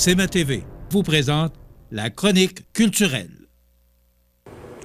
CMA TV vous présente la chronique culturelle.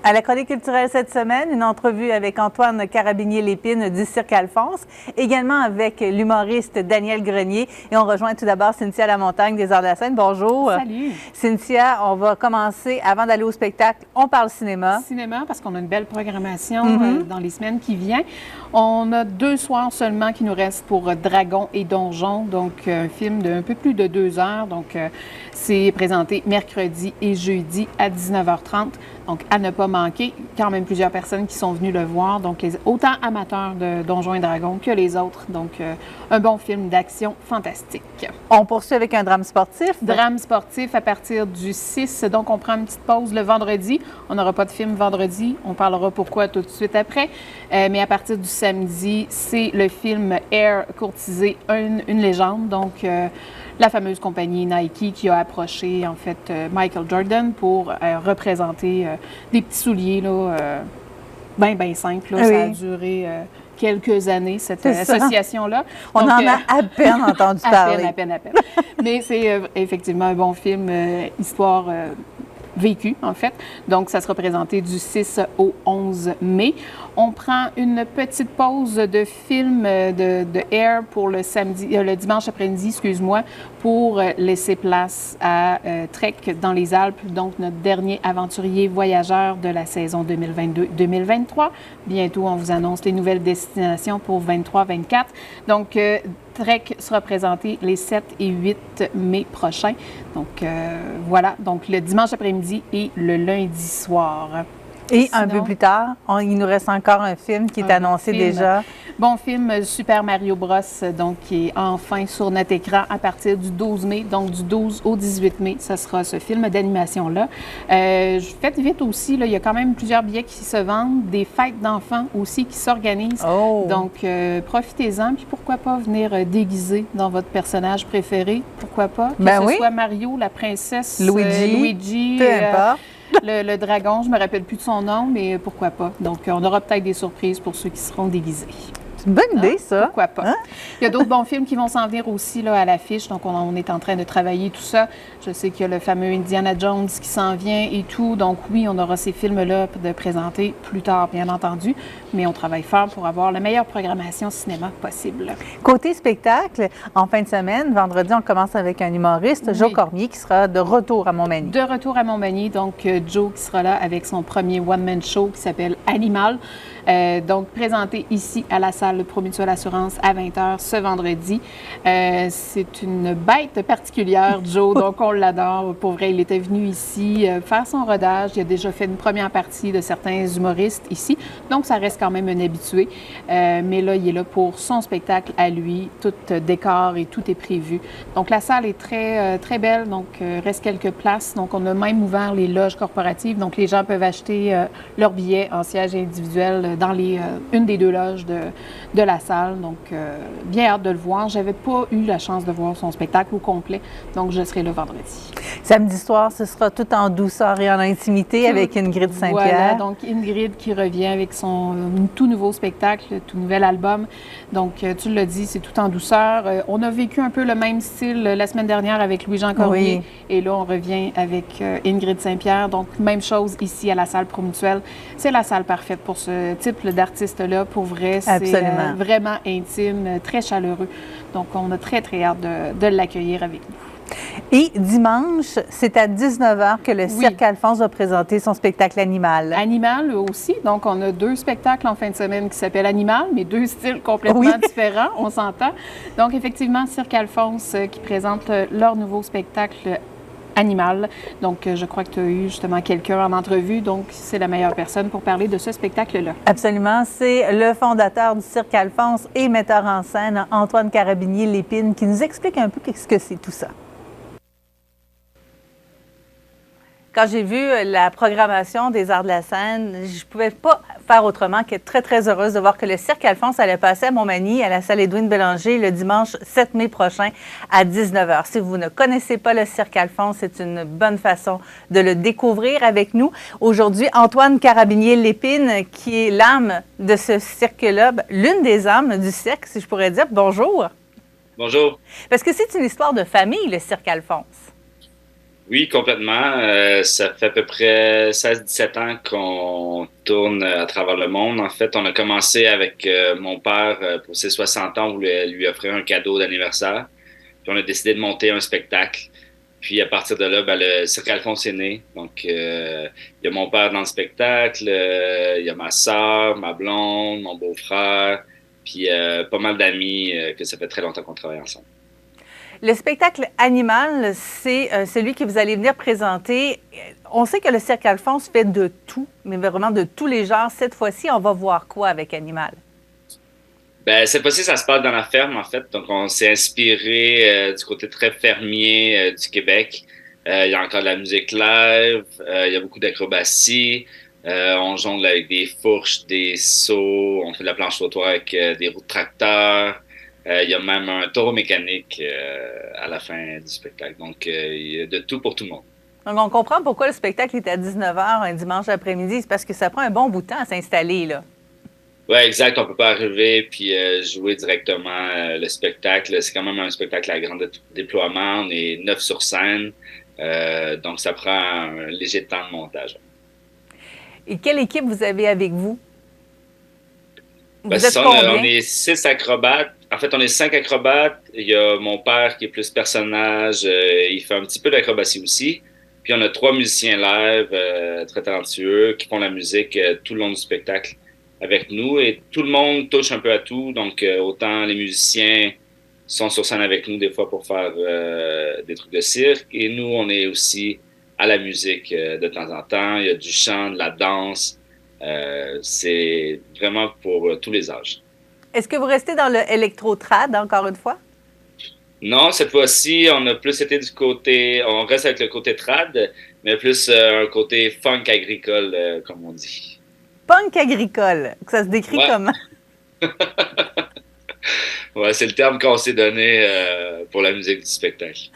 À la chronique culturelle cette semaine, une entrevue avec Antoine Carabinier-Lépine du Cirque Alphonse, également avec l'humoriste Daniel Grenier. Et on rejoint tout d'abord Cynthia Lamontagne des Arts de la Scène. Bonjour. Salut. Cynthia, on va commencer, avant d'aller au spectacle, on parle cinéma. Cinéma, parce qu'on a une belle programmation dans les semaines qui viennent. On a 2 soirs seulement qui nous restent pour Dragons et Donjons, donc un film d'un peu plus de 2 heures. Donc, c'est présenté mercredi et jeudi à 19h30. Donc, à ne pas manquer, quand même plusieurs personnes qui sont venues le voir, donc autant amateurs de Donjons et Dragons que les autres. Donc, un bon film d'action fantastique. On poursuit avec un drame sportif. Drame sportif à partir du 6, donc on prend une petite pause le vendredi. On n'aura pas de film vendredi, on parlera pourquoi tout de suite après. Mais à partir du samedi, c'est le film Air, courtisé, une légende. Donc, la fameuse compagnie Nike qui a approché, en fait, Michael Jordan pour représenter des petits souliers, là, bien simples. Là. Oui. Ça a duré quelques années, cette association-là. On Donc, en a à peine entendu parler. À peine. Mais c'est effectivement un bon film, histoire vécue, en fait. Donc, ça sera présenté du 6 au 11 mai. On prend une petite pause de film de Air pour le dimanche après-midi, excuse-moi, pour laisser place à Trek dans les Alpes, donc notre dernier aventurier voyageur de la saison 2022-2023. Bientôt, on vous annonce les nouvelles destinations pour 23-24. Donc, Trek sera présenté les 7 et 8 mai prochains. Donc, voilà. Donc, le dimanche après-midi et le lundi soir. Et sinon, un peu plus tard, il nous reste encore un film qui est annoncé déjà. Bon film, Super Mario Bros, donc qui est enfin sur notre écran à partir du 12 mai. Donc, du 12 au 18 mai, ça sera ce film d'animation-là. Faites vite aussi, là, il y a quand même plusieurs billets qui se vendent, des fêtes d'enfants aussi qui s'organisent. Oh. Donc, profitez-en. Puis pourquoi pas venir déguiser dans votre personnage préféré? Pourquoi pas? Que ce soit Mario, la princesse, Luigi, peu importe. Le dragon, je ne me rappelle plus de son nom, mais pourquoi pas. Donc, on aura peut-être des surprises pour ceux qui seront déguisés. C'est une bonne idée, ça. Pourquoi pas. Hein? Il y a d'autres bons films qui vont s'en venir aussi là, à l'affiche. Donc, on est en train de travailler tout ça. Je sais qu'il y a le fameux Indiana Jones qui s'en vient et tout. Donc, oui, on aura ces films-là de présenter plus tard, bien entendu. Mais on travaille fort pour avoir la meilleure programmation cinéma possible. Côté spectacle, en fin de semaine, vendredi, on commence avec un humoriste, Joe Cormier, qui sera de retour à Montmagny. De retour à Montmagny. Donc, Joe qui sera là avec son premier one-man show qui s'appelle Animal. Donc, présenté ici à la salle Promutuelle Assurance à 20h ce vendredi. C'est une bête particulière, Joe, donc on l'adore. Pour vrai, il était venu ici faire son rodage. Il a déjà fait une première partie de certains humoristes ici, donc ça reste quand même un habitué. Mais là, il est là pour son spectacle à lui. Tout décor et tout est prévu. Donc, la salle est très belle, donc reste quelques places. Donc, on a même ouvert les loges corporatives, donc les gens peuvent acheter leurs billets en siège individuel dans une des 2 loges de la salle. Donc, bien hâte de le voir. Je n'avais pas eu la chance de voir son spectacle au complet, donc je serai là vendredi. Samedi soir, ce sera tout en douceur et en intimité avec Ingrid Saint-Pierre. Voilà, donc Ingrid qui revient avec son tout nouveau spectacle, tout nouvel album. Donc, tu l'as dit, c'est tout en douceur. On a vécu un peu le même style la semaine dernière avec Louis-Jean Cormier. Oui. Et là, on revient avec Ingrid Saint-Pierre. Donc, même chose ici à la salle Promutuelle. C'est la salle parfaite pour ce type d'artiste-là. Pour vrai, c'est vraiment intime, très chaleureux. Donc, on a très hâte de l'accueillir avec nous. Et dimanche, c'est à 19h que le Cirque Alphonse va présenter son spectacle Animal. Animal aussi. Donc, on a 2 spectacles en fin de semaine qui s'appellent Animal, mais 2 styles complètement différents, on s'entend. Donc, effectivement, Cirque Alphonse qui présente leur nouveau spectacle Animal. Donc, je crois que tu as eu justement quelqu'un en entrevue, donc c'est la meilleure personne pour parler de ce spectacle-là. Absolument. C'est le fondateur du Cirque Alphonse et metteur en scène, Antoine Carabinier-Lépine, qui nous explique un peu ce que c'est tout ça. Quand j'ai vu la programmation des Arts de la Scène, je ne pouvais pas faire autrement qu'être très, très heureuse de voir que le Cirque Alphonse allait passer à Montmagny, à la salle Édouine Bélanger, le dimanche 7 mai prochain à 19h. Si vous ne connaissez pas le Cirque Alphonse, c'est une bonne façon de le découvrir avec nous. Aujourd'hui, Antoine Carabinier-Lépine, qui est l'âme de ce cirque-là, l'une des âmes du cirque, si je pourrais dire. Bonjour. Bonjour. Parce que c'est une histoire de famille, le Cirque Alphonse. Oui, complètement. Ça fait à peu près 16-17 ans qu'on tourne à travers le monde. En fait, on a commencé avec mon père pour ses 60 ans. On voulait lui offrir un cadeau d'anniversaire. Puis on a décidé de monter un spectacle. Puis à partir de là, ben, le Cirque Alphonse est né. Donc, il y a mon père dans le spectacle, il y a ma sœur, ma blonde, mon beau-frère, puis pas mal d'amis que ça fait très longtemps qu'on travaille ensemble. Le spectacle Animal, c'est celui que vous allez venir présenter. On sait que le Cirque Alphonse fait de tout, mais vraiment de tous les genres. Cette fois-ci, on va voir quoi avec Animal? Ben, cette fois-ci, ça se passe dans la ferme, en fait. Donc, on s'est inspiré du côté très fermier du Québec. Il y a encore de la musique live, il y a beaucoup d'acrobatie. On jongle avec des fourches, des seaux, on fait de la planche trottoir avec des roues de tracteur. Il y a même un taureau mécanique à la fin du spectacle. Donc, il y a de tout pour tout le monde. Donc, on comprend pourquoi le spectacle est à 19h un dimanche après-midi. C'est parce que ça prend un bon bout de temps à s'installer, là. Oui, exact. On peut pas arriver puis jouer directement le spectacle. C'est quand même un spectacle à grand déploiement. On est 9 sur scène. Donc, ça prend un léger temps de montage. Et quelle équipe vous avez avec vous? Ben, Vous êtes ça, combien? on est 6 acrobates. En fait, on est 5 acrobates. Il y a mon père qui est plus personnage. Il fait un petit peu d'acrobatie aussi. Puis on a 3 musiciens live très talentueux qui font la musique tout le long du spectacle avec nous. Et tout le monde touche un peu à tout. Donc, autant les musiciens sont sur scène avec nous des fois pour faire des trucs de cirque. Et nous, on est aussi à la musique de temps en temps. Il y a du chant, de la danse. C'est vraiment pour tous les âges. Est-ce que vous restez dans le électro-trad, encore une fois? Non, cette fois-ci, on a plus été du côté, on reste avec le côté trad, mais plus un côté funk agricole, comme on dit. Punk agricole. Ça se décrit comment? Ouais, c'est le terme qu'on s'est donné pour la musique du spectacle.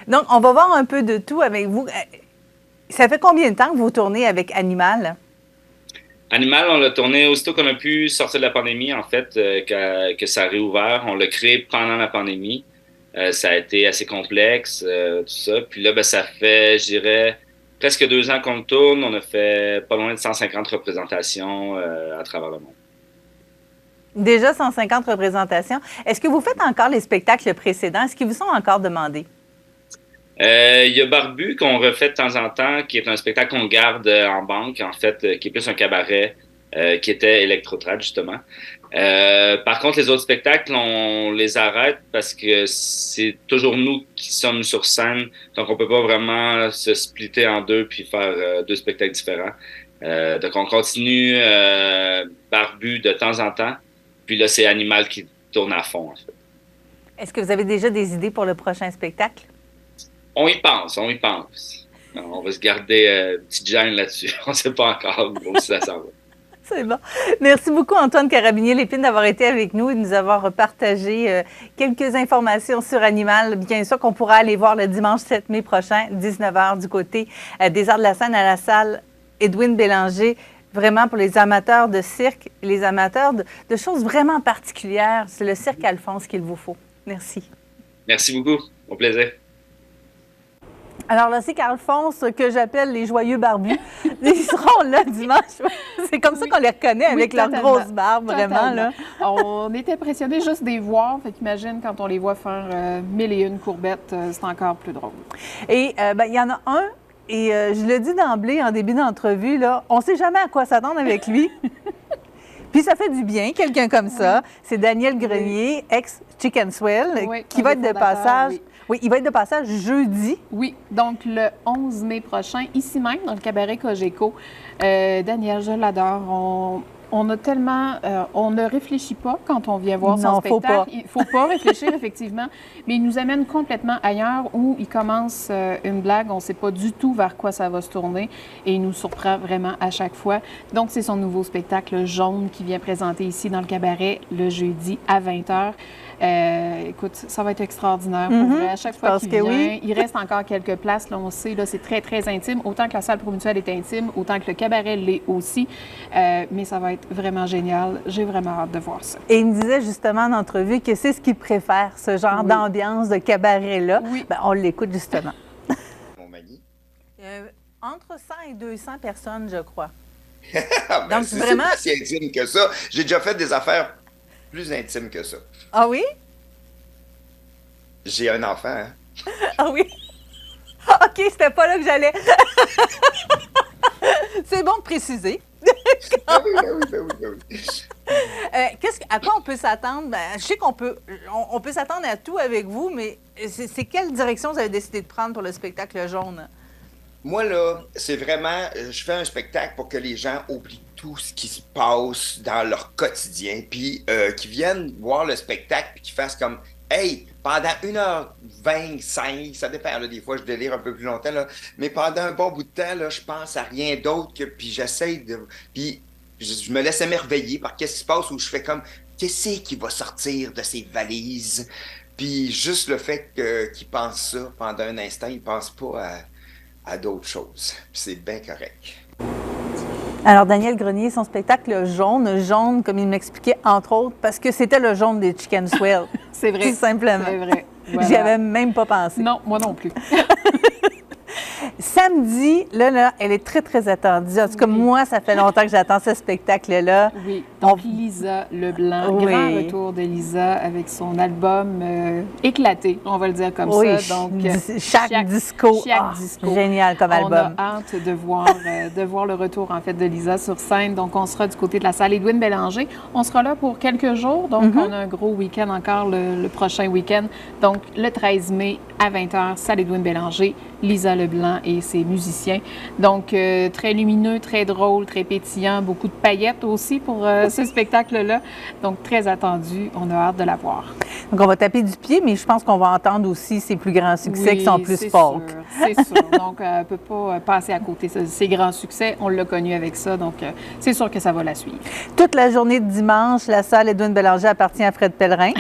Donc, on va voir un peu de tout avec vous. Ça fait combien de temps que vous tournez avec Animal? Animal, on l'a tourné aussitôt qu'on a pu sortir de la pandémie, en fait, que ça a réouvert. On l'a créé pendant la pandémie. Ça a été assez complexe, tout ça. Puis là, ben, ça fait, je dirais, presque 2 ans qu'on le tourne. On a fait pas loin de 150 représentations à travers le monde. Déjà 150 représentations. Est-ce que vous faites encore les spectacles précédents? Est-ce qu'ils vous sont encore demandés? Il y a Barbu qu'on refait de temps en temps, qui est un spectacle qu'on garde en banque, en fait, qui est plus un cabaret, qui était électro-trad, justement. Par contre, les autres spectacles, on les arrête parce que c'est toujours nous qui sommes sur scène, donc on peut pas vraiment se splitter en deux puis faire 2 spectacles différents. Donc on continue Barbu de temps en temps, puis là, c'est Animal qui tourne à fond, en fait. Est-ce que vous avez déjà des idées pour le prochain spectacle? On y pense, on y pense. On va se garder une petite gêne là-dessus. On ne sait pas encore où ça s'en va. C'est bon. Merci beaucoup, Antoine Carabinier-Lépine, d'avoir été avec nous et de nous avoir partagé quelques informations sur Animal. Bien sûr qu'on pourra aller voir le dimanche 7 mai prochain, 19h, du côté des Arts de la Scène à la salle Edwin Bélanger. Vraiment, pour les amateurs de cirque, les amateurs de choses vraiment particulières, c'est le Cirque Alphonse qu'il vous faut. Merci. Merci beaucoup. Au plaisir. Alors là, c'est Alphonse que j'appelle les joyeux barbus. Ils seront là dimanche. C'est comme ça qu'on les reconnaît avec leur grosse barbe, vraiment. Là. On est impressionnés juste de les voir. Fait qu'imagine quand on les voit faire 1001 courbettes, c'est encore plus drôle. Et il y en a un, et je le dis d'emblée en début d'entrevue, là, on ne sait jamais à quoi s'attendre avec lui. Puis ça fait du bien, quelqu'un comme ça. Oui. C'est Daniel Grenier, ex-Chicken Swell, qui va être de passage. Oui, il va être de passage jeudi. Oui, donc le 11 mai prochain, ici même, dans le cabaret Cogeco. Daniel, je l'adore. On a tellement... on ne réfléchit pas quand on vient voir son spectacle. Il ne faut pas réfléchir, effectivement. Mais il nous amène complètement ailleurs où il commence une blague. On ne sait pas du tout vers quoi ça va se tourner. Et il nous surprend vraiment à chaque fois. Donc, c'est son nouveau spectacle Jaune qui vient présenter ici dans le cabaret le jeudi à 20h. Écoute, ça va être extraordinaire pour vrai. À chaque fois qu'il vient, il reste encore quelques places. Là, on sait, là, c'est très, très intime. Autant que la salle promutuelle est intime, autant que le cabaret l'est aussi. Mais ça va être vraiment génial. J'ai vraiment hâte de voir ça. Et il me disait justement en entrevue que c'est ce qu'il préfère, ce genre d'ambiance de cabaret-là. Oui. Bien, on l'écoute justement. Entre 100 et 200 personnes, je crois. Ben, Donc, c'est vraiment... pas si intime que ça. J'ai déjà fait des affaires plus intimes que ça. Ah oui? J'ai un enfant, hein? Ah oui? OK, c'était pas là que j'allais. C'est bon de préciser. Ben oui, ben oui, ben oui, ben oui. À quoi on peut s'attendre? Ben, je sais qu'on peut, on peut s'attendre à tout avec vous, mais c'est quelle direction vous avez décidé de prendre pour le spectacle jaune? Moi, là, c'est vraiment... Je fais un spectacle pour que les gens oublient tout ce qui se passe dans leur quotidien, puis qu'ils viennent voir le spectacle, puis qu'ils fassent comme... Hey, pendant 1h25, ça dépend, là, des fois je délire un peu plus longtemps, là, mais pendant un bon bout de temps, là, je pense à rien d'autre que, puis j'essaie de... Puis je me laisse émerveiller par qu'est-ce qui se passe, où je fais comme, qu'est-ce qui va sortir de ces valises? Puis juste le fait qu'ils pensent ça pendant un instant, ils pensent pas à d'autres choses. Puis c'est bien correct. Alors, Daniel Grenier, son spectacle jaune, comme il m'expliquait, entre autres, parce que c'était le jaune des Chicken Swell. C'est vrai. Tout simplement. C'est vrai. Voilà. J'y avais même pas pensé. Non, moi non plus. Samedi, là, elle est très, très attendue. En tout cas, moi, ça fait longtemps que j'attends ce spectacle-là. Oui. Donc, Lisa Leblanc, grand retour de Lisa avec son album éclaté, on va le dire comme ça. Donc, chaque disco. Génial comme album. On a hâte de voir le retour, en fait, de Lisa sur scène. Donc, on sera du côté de la salle Édouine Bélanger. On sera là pour quelques jours. Donc, on a un gros week-end encore le prochain week-end. Donc, le 13 mai à 20h, salle Édouine Bélanger, Lisa Leblanc et ses musiciens. Donc, très lumineux, très drôle, très pétillant, beaucoup de paillettes aussi pour ce spectacle-là. Donc, très attendu. On a hâte de la voir. Donc, on va taper du pied, mais je pense qu'on va entendre aussi ses plus grands succès qui sont plus folk. C'est sûr. Donc, on ne peut pas passer à côté de ces grands succès. On l'a connu avec ça. Donc, c'est sûr que ça va la suivre. Toute la journée de dimanche, la salle Édouine Bélanger appartient à Fred Pellerin.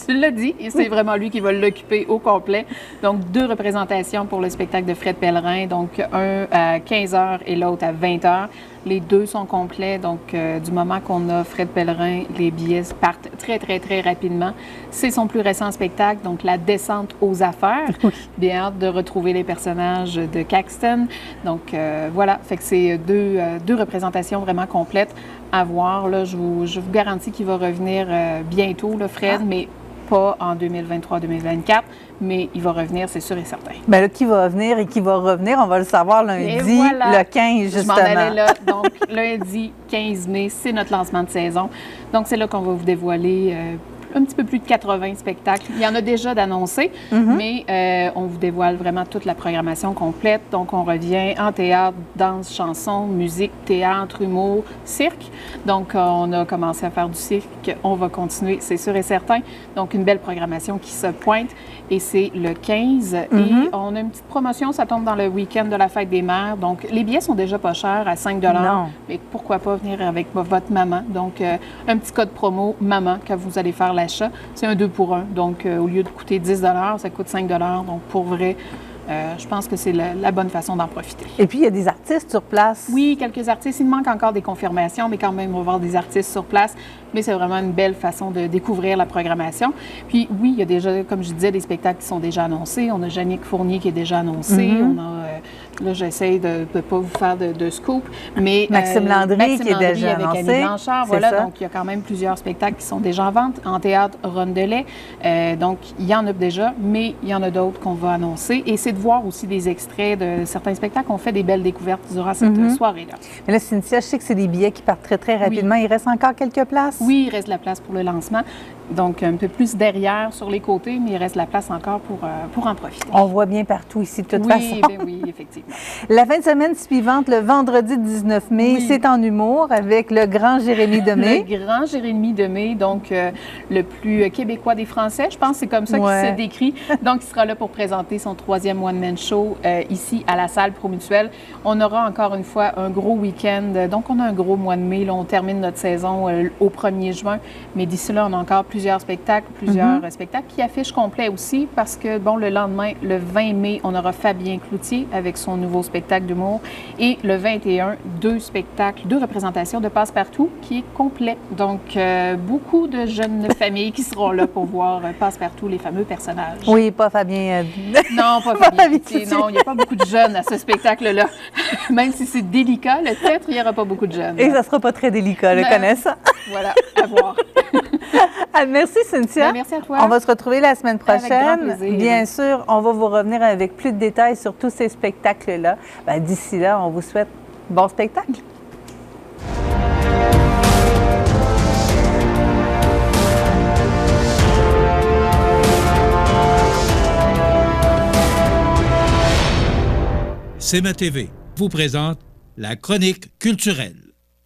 Tu l'as dit, et c'est vraiment lui qui va l'occuper au complet. Donc, 2 représentations pour le spectacle de Fred Pellerin, donc un à 15h et l'autre à 20h. Les 2 sont complets, donc du moment qu'on a Fred Pellerin, les billets partent très, très, très rapidement. C'est son plus récent spectacle, donc La descente aux affaires. Bien hâte de retrouver les personnages de Caxton. Donc, voilà, fait que c'est deux représentations vraiment complètes à voir. Là, je vous garantis qu'il va revenir bientôt, là, Fred, mais pas en 2023-2024, mais il va revenir, c'est sûr et certain. Bien là, qui va venir et qui va revenir, on va le savoir lundi, voilà, le 15, justement. Je m'en allais là. Donc, lundi 15 mai, c'est notre lancement de saison. Donc, c'est là qu'on va vous dévoiler un petit peu plus de 80 spectacles. Il y en a déjà d'annoncés, mais on vous dévoile vraiment toute la programmation complète. Donc, on revient en théâtre, danse, chanson, musique, théâtre, humour, cirque. Donc, on a commencé à faire du cirque. On va continuer, c'est sûr et certain. Donc, une belle programmation qui se pointe. Et c'est le 15. Et on a une petite promotion, ça tombe dans le week-end de la Fête des Mères. Donc, les billets sont déjà pas chers, à 5 $. Non. Mais pourquoi pas venir avec votre maman? Donc, un petit code promo maman quand vous allez faire l'achat. C'est un 2 pour 1. Donc, au lieu de coûter 10 $, ça coûte 5 $. Donc, pour vrai, je pense que c'est la bonne façon d'en profiter. Et puis, il y a des artistes sur place. Oui, quelques artistes. Il manque encore des confirmations, mais quand même, on va voir des artistes sur place. Mais c'est vraiment une belle façon de découvrir la programmation. Puis oui, il y a déjà, comme je disais, des spectacles qui sont déjà annoncés. On a Jannick Fournier qui est déjà annoncé. On a, là, j'essaie de ne pas vous faire de scoop, mais Maxime Landry qui est déjà avec annoncé. Annie Blanchard, voilà. Ça. Donc, il y a quand même plusieurs spectacles qui sont déjà en vente. En théâtre, Rondelet. Donc, il y en a déjà, mais il y en a d'autres qu'on va annoncer. Et c'est de voir aussi des extraits de certains spectacles. On fait des belles découvertes durant cette soirée-là. Mais là, Cynthia, je sais que c'est des billets qui partent très, très rapidement. Il reste encore quelques places? Oui, il reste de la place pour le lancement. Donc, un peu plus derrière, sur les côtés, mais il reste de la place encore pour en profiter. On voit bien partout ici, de toute façon. Oui, effectivement. La fin de semaine suivante, le vendredi 19 mai, c'est en humour avec le grand Jérémy Demé. Le grand Jérémy Demé, donc le plus québécois des Français, je pense que c'est comme ça qu'il se décrit. Donc, il sera là pour présenter son 3e one-man show ici à la salle Promutuelle. On aura encore une fois un gros week-end. Donc, on a un gros mois de mai. Là, on termine notre saison au 1er juin, mais d'ici là, on a encore plusieurs plusieurs spectacles, qui affichent complet aussi, parce que, bon, le lendemain, le 20 mai, on aura Fabien Cloutier avec son nouveau spectacle d'humour. Et le 21, 2 spectacles, 2 représentations de Passe-Partout qui est complet. Donc, beaucoup de jeunes familles qui seront là pour voir Passe-Partout, les fameux personnages. Oui, pas Fabien. Non, pas Fabien Cloutier. Non, il n'y a pas beaucoup de jeunes à ce spectacle-là. Même si c'est délicat, le théâtre, il n'y aura pas beaucoup de jeunes. Et ça ne sera pas très délicat, le connaissant. Voilà, à voir. Merci, Cynthia. Ben, merci à toi. On va se retrouver la semaine prochaine. Avec grand plaisir. Bien sûr, on va vous revenir avec plus de détails sur tous ces spectacles-là. Ben, d'ici là, on vous souhaite bon spectacle. CMA TV vous présente la chronique culturelle.